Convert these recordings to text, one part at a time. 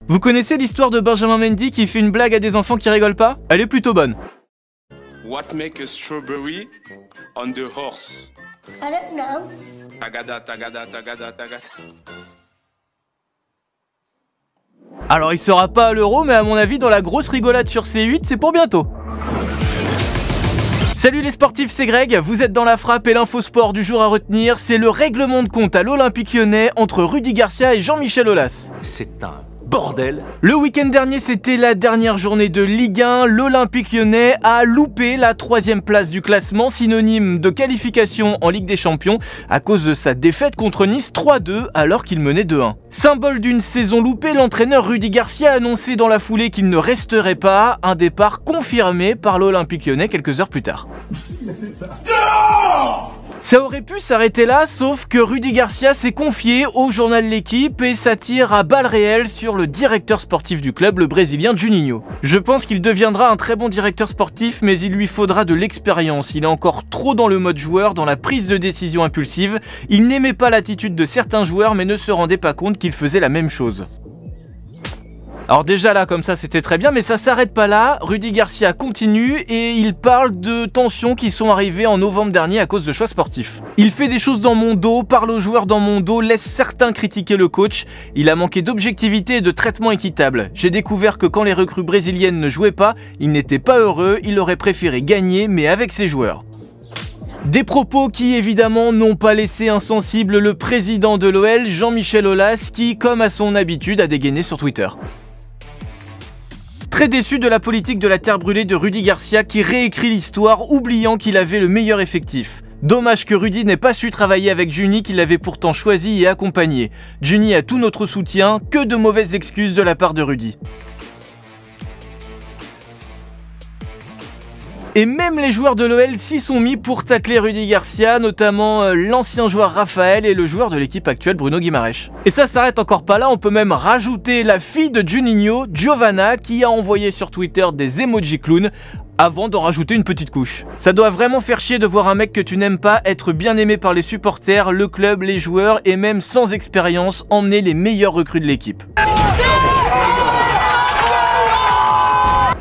Vous connaissez l'histoire de Benjamin Mendy qui fait une blague à des enfants qui rigolent pas? Elle est plutôt bonne. What make a strawberry on the horse? I don't know. Tagada, tagada, tagada, tagada. Alors il sera pas à l'Euro, mais à mon avis dans la grosse rigolade sur C8 c'est pour bientôt. Salut les sportifs, c'est Greg, vous êtes dans la frappe et l'info sport du jour à retenir, c'est le règlement de compte à l'Olympique Lyonnais entre Rudy Garcia et Jean-Michel Aulas. C'est un bordel. Le week-end dernier, c'était la dernière journée de Ligue 1. L'Olympique Lyonnais a loupé la 3e place du classement, synonyme de qualification en Ligue des Champions, à cause de sa défaite contre Nice 3-2 alors qu'il menait 2-1. Symbole d'une saison loupée, l'entraîneur Rudy Garcia a annoncé dans la foulée qu'il ne resterait pas, un départ confirmé par l'Olympique Lyonnais quelques heures plus tard. Ça aurait pu s'arrêter là, sauf que Rudy Garcia s'est confié au journal L'Équipe et s'attire à balles réelles sur le directeur sportif du club, le Brésilien Juninho. Je pense qu'il deviendra un très bon directeur sportif, mais il lui faudra de l'expérience. Il est encore trop dans le mode joueur, dans la prise de décision impulsive. Il n'aimait pas l'attitude de certains joueurs, mais ne se rendait pas compte qu'il faisait la même chose. Alors déjà là comme ça c'était très bien, mais ça s'arrête pas là. Rudy Garcia continue et il parle de tensions qui sont arrivées en novembre dernier à cause de choix sportifs. Il fait des choses dans mon dos, parle aux joueurs dans mon dos, laisse certains critiquer le coach. Il a manqué d'objectivité et de traitement équitable. J'ai découvert que quand les recrues brésiliennes ne jouaient pas, il n'était pas heureux, il aurait préféré gagner mais avec ses joueurs. Des propos qui évidemment n'ont pas laissé insensible le président de l'OL, Jean-Michel Aulas, qui comme à son habitude a dégainé sur Twitter. Très déçu de la politique de la terre brûlée de Rudy Garcia qui réécrit l'histoire oubliant qu'il avait le meilleur effectif. Dommage que Rudy n'ait pas su travailler avec Juni qu'il avait pourtant choisi et accompagné. Juni a tout notre soutien, que de mauvaises excuses de la part de Rudy. Et même les joueurs de l'OL s'y sont mis pour tacler Rudy Garcia, notamment l'ancien joueur Raphaël et le joueur de l'équipe actuelle Bruno Guimaraes. Et ça s'arrête encore pas là, on peut même rajouter la fille de Juninho, Giovanna, qui a envoyé sur Twitter des emojis clowns avant d'en rajouter une petite couche. Ça doit vraiment faire chier de voir un mec que tu n'aimes pas être bien aimé par les supporters, le club, les joueurs et même sans expérience emmener les meilleurs recrues de l'équipe.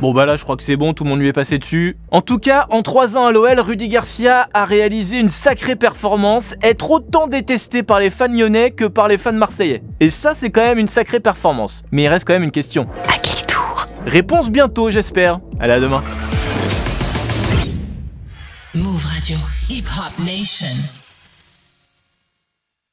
Bon bah là je crois que c'est bon, tout le monde lui est passé dessus. En tout cas, en 3 ans à l'OL, Rudy Garcia a réalisé une sacrée performance, être autant détesté par les fans lyonnais que par les fans marseillais. Et ça c'est quand même une sacrée performance. Mais il reste quand même une question. À quel tour? Réponse bientôt j'espère. Allez à demain. Move Radio, Hip Hop Nation.